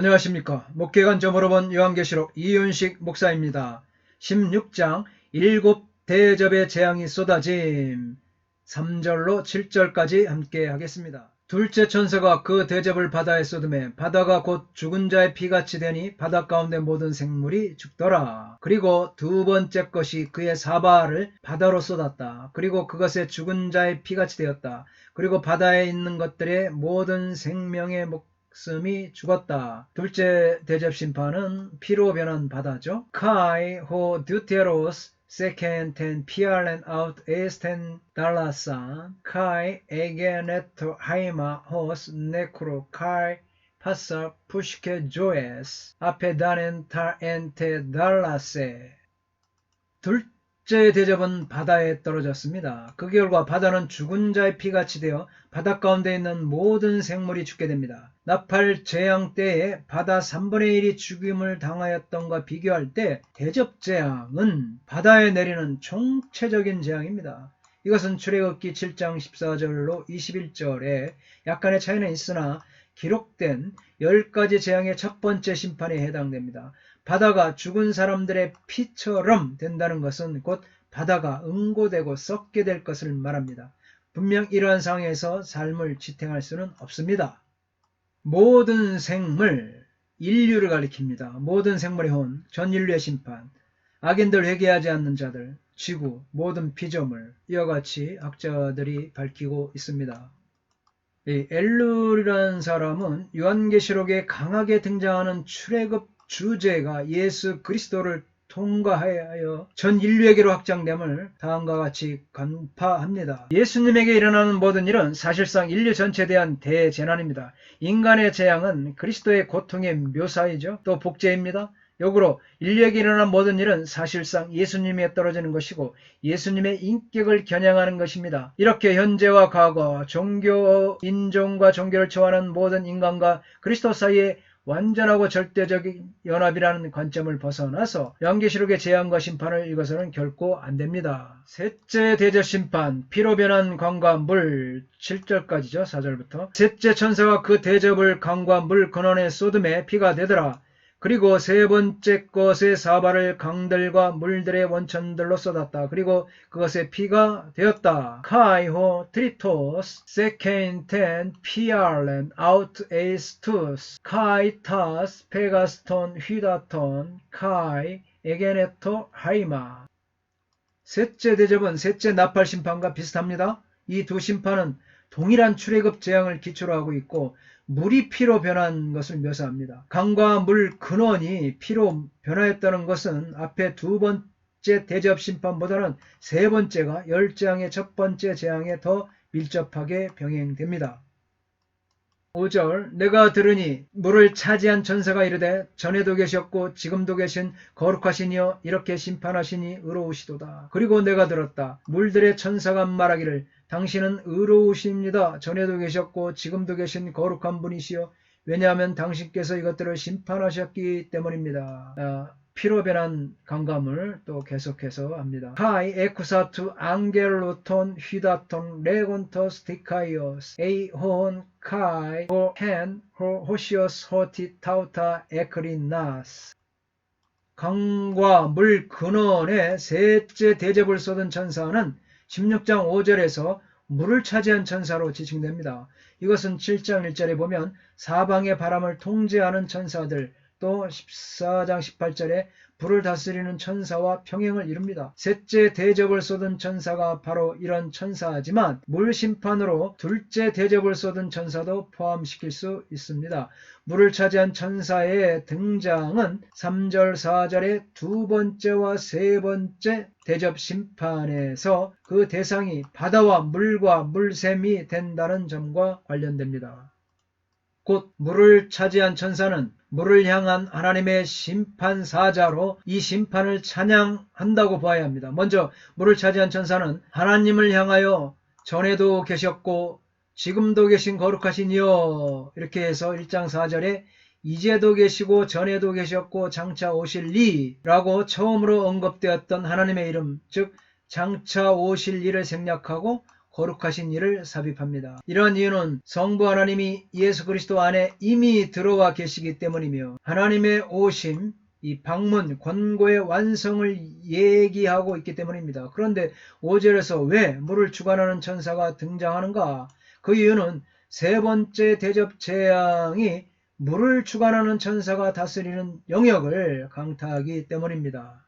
안녕하십니까. 목회관점으로 본 요한계시록 이윤식 목사입니다. 16장 7대접의 재앙이 쏟아짐 3절로 7절까지 함께 하겠습니다. 둘째 천사가 그 대접을 바다에 쏟음에 바다가 곧 죽은 자의 피같이 되니 바다 가운데 모든 생물이 죽더라. 그리고 두 번째 것이 그의 사발을 바다로 쏟았다. 그리고 그것에 죽은 자의 피같이 되었다. 그리고 바다에 있는 것들의 모든 생명의 목숨이 죽었다. 둘째 대접 심판은 피로 변한 바다죠. Kai ho deuteros sekenten pialen out esten dalasan kai egeneto haima hos necro kai pasa pushke joes apedanen tar ente dalase. 둘째 대접은 바다에 떨어졌습니다. 그 결과 바다는 죽은 자의 피같이 되어 바다 가운데 있는 모든 생물이 죽게 됩니다. 나팔 재앙 때에 바다 3분의 1이 죽임을 당하였던가 비교할 때 대접 재앙은 바다에 내리는 총체적인 재앙입니다. 이것은 출애굽기 7장 14절로 21절에 약간의 차이는 있으나 기록된 10가지 재앙의 첫 번째 심판에 해당됩니다. 바다가 죽은 사람들의 피처럼 된다는 것은 곧 바다가 응고되고 썩게 될 것을 말합니다. 분명 이러한 상황에서 삶을 지탱할 수는 없습니다. 모든 생물, 인류를 가리킵니다. 모든 생물의 혼, 전 인류의 심판, 악인들 회개하지 않는 자들, 지구, 모든 피조물, 이와 같이 학자들이 밝히고 있습니다. 이 엘룰이라는 사람은 요한계시록에 강하게 등장하는 출애굽 주제가 예수 그리스도를 통과하여 전 인류에게로 확장됨을 다음과 같이 간파합니다. 예수님에게 일어나는 모든 일은 사실상 인류 전체에 대한 대재난입니다. 인간의 재앙은 그리스도의 고통의 묘사이죠. 또 복제입니다. 역으로 인류에게 일어난 모든 일은 사실상 예수님에 떨어지는 것이고 예수님의 인격을 겨냥하는 것입니다. 이렇게 현재와 과거, 종교, 인종과 종교를 초월하는 모든 인간과 그리스도 사이에 완전하고 절대적인 연합이라는 관점을 벗어나서 요한계시록의 재앙과 심판을 읽어서는 결코 안됩니다. 셋째 대접 심판, 피로 변한 강과 물 7절까지죠. 4절부터. 셋째 천사가 그 대접을 강과 물 근원에 쏟음에 피가 되더라. 그리고 세 번째 것의 사발을 강들과 물들의 원천들로 쏟았다. 그리고 그것의 피가 되었다. 카이호 트리토스 세케인텐 피알렌 아우트 에이스투스 카이타스 페가스톤 휘다톤 카이 에게네토 하이마. 셋째 대접은 셋째 나팔 심판과 비슷합니다. 이 두 심판은 동일한 출애굽 재앙을 기초로 하고 있고 물이 피로 변한 것을 묘사합니다. 강과 물 근원이 피로 변하였다는 것은 앞에 두 번째 대접 심판보다는 세 번째가 열 재앙의 첫 번째 재앙에 더 밀접하게 병행됩니다. 5절 내가 들으니 물을 차지한 천사가 이르되 전에도 계셨고 지금도 계신 거룩하시니여 이렇게 심판하시니 의로우시도다. 그리고 내가 들었다. 물들의 천사가 말하기를 당신은 의로우십니다. 전에도 계셨고 지금도 계신 거룩한 분이시여 왜냐하면 당신께서 이것들을 심판하셨기 때문입니다. 피로 변한 강감을 또 계속해서 합니다. 카이 에쿠사투 앙겔로톤 휘다톤 레곤토스 디카이오스 에이호온 카이 호헨 호시오스 호티 타우타 에크리나스. 강과 물 근원에 셋째 대접을 쏟은 천사는 16장 5절에서 물을 차지한 천사로 지칭됩니다. 이것은 7장 1절에 보면 사방의 바람을 통제하는 천사들, 또 14장 18절에 불을 다스리는 천사와 평행을 이룹니다. 셋째 대접을 쏟은 천사가 바로 이런 천사지만 물 심판으로 둘째 대접을 쏟은 천사도 포함시킬 수 있습니다. 물을 차지한 천사의 등장은 3절 4절의 두 번째와 세 번째 대접 심판에서 그 대상이 바다와 물과 물샘이 된다는 점과 관련됩니다. 곧 물을 차지한 천사는 물을 향한 하나님의 심판사자로 이 심판을 찬양한다고 봐야 합니다. 먼저 물을 차지한 천사는 하나님을 향하여 전에도 계셨고 지금도 계신 거룩하신 이여 이렇게 해서 1장 4절에 이제도 계시고 전에도 계셨고 장차 오실 이라고 처음으로 언급되었던 하나님의 이름 즉 장차 오실 이를 생략하고 거룩하신 이를 삽입합니다. 이러한 이유는 성부 하나님이 예수 그리스도 안에 이미 들어와 계시기 때문이며 하나님의 오심, 이 방문, 권고의 완성을 얘기하고 있기 때문입니다. 그런데 5절에서 왜 물을 주관하는 천사가 등장하는가? 그 이유는 세 번째 대접 재앙이 물을 주관하는 천사가 다스리는 영역을 강타하기 때문입니다.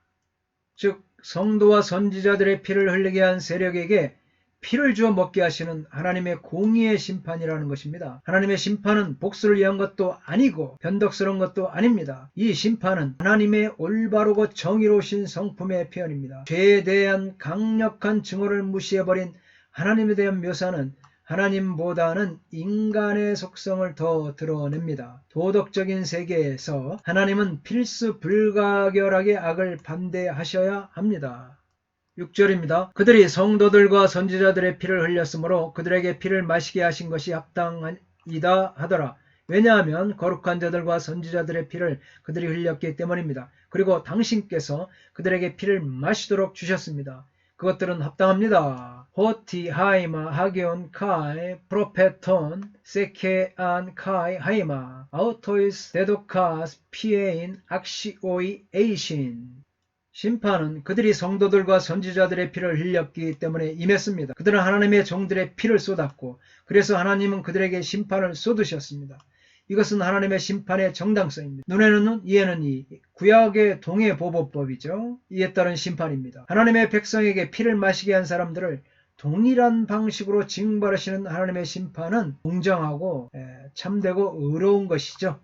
즉 성도와 선지자들의 피를 흘리게 한 세력에게 피를 주어 먹게 하시는 하나님의 공의의 심판이라는 것입니다. 하나님의 심판은 복수를 위한 것도 아니고 변덕스러운 것도 아닙니다. 이 심판은 하나님의 올바르고 정의로우신 성품의 표현입니다. 죄에 대한 강력한 증오를 무시해버린 하나님에 대한 묘사는 하나님보다는 인간의 속성을 더 드러냅니다. 도덕적인 세계에서 하나님은 필수 불가결하게 악을 반대하셔야 합니다. 6절입니다. 그들이 성도들과 선지자들의 피를 흘렸으므로 그들에게 피를 마시게 하신 것이 합당이다 하더라. 왜냐하면 거룩한 자들과 선지자들의 피를 그들이 흘렸기 때문입니다. 그리고 당신께서 그들에게 피를 마시도록 주셨습니다. 그것들은 합당합니다. 호티 하이마 하게온 카이 프로페톤 세케안 카이 하이마 아우토이스 데도카스 피에인 악시오이 에이신. 심판은 그들이 성도들과 선지자들의 피를 흘렸기 때문에 임했습니다. 그들은 하나님의 종들의 피를 쏟았고 그래서 하나님은 그들에게 심판을 쏟으셨습니다. 이것은 하나님의 심판의 정당성입니다. 눈에는 눈, 이에는 이. 구약의 동해보복법이죠. 이에 따른 심판입니다. 하나님의 백성에게 피를 마시게 한 사람들을 동일한 방식으로 징벌하시는 하나님의 심판은 공정하고 참되고 의로운 것이죠.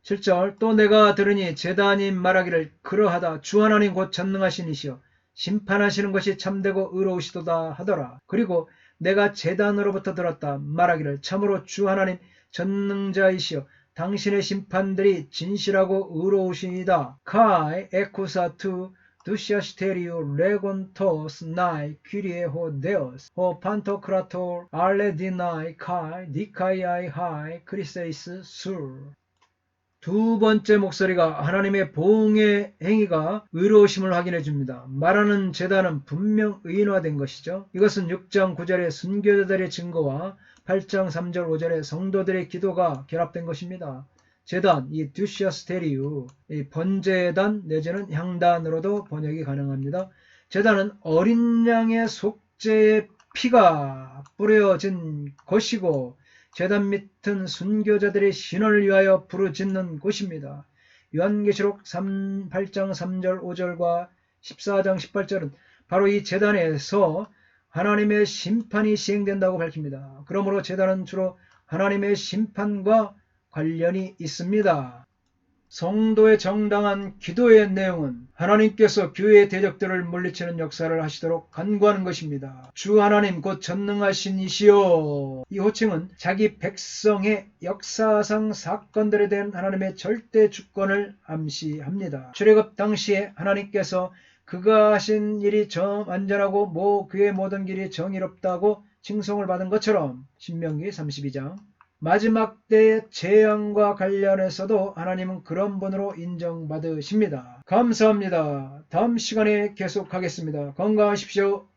7절 또 내가 들으니 제단이 말하기를 그러하다 주 하나님 곧 전능하신 이시여 심판하시는 것이 참되고 의로우시도다 하더라. 그리고 내가 제단으로부터 들었다 말하기를 참으로 주 하나님 전능자이시여 당신의 심판들이 진실하고 의로우시니이다. 카이 에쿠사투 두시아시테리오 레곤토스 나이 퀴리에호 데오스 호 판토크라토 알레디나이 카이 니카이아이 하이 크리세이스 술. 두 번째 목소리가 하나님의 보응의 행위가 의로우심을 확인해 줍니다. 말하는 제단은 분명 의인화된 것이죠. 이것은 6장 9절의 순교자들의 증거와 8장 3절 5절의 성도들의 기도가 결합된 것입니다. 제단, 이 듀시아스테리우, 이 번제단 내지는 향단으로도 번역이 가능합니다. 제단은 어린 양의 속죄의 피가 뿌려진 것이고 제단 밑은 순교자들의 신원을 위하여 부르짖는 곳입니다. 요한계시록 8장 3절 5절과 14장 18절은 바로 이 제단에서 하나님의 심판이 시행된다고 밝힙니다. 그러므로 제단은 주로 하나님의 심판과 관련이 있습니다. 성도의 정당한 기도의 내용은 하나님께서 교회의 대적들을 물리치는 역사를 하시도록 간구하는 것입니다. 주 하나님 곧 전능하신 이시여. 이 호칭은 자기 백성의 역사상 사건들에 대한 하나님의 절대 주권을 암시합니다. 출애굽 당시에 하나님께서 그가 하신 일이 완전하고 그의 모든 길이 정의롭다고 칭송을 받은 것처럼 신명기 32장 마지막 때의 재앙과 관련해서도 하나님은 그런 분으로 인정받으십니다. 감사합니다. 다음 시간에 계속하겠습니다. 건강하십시오.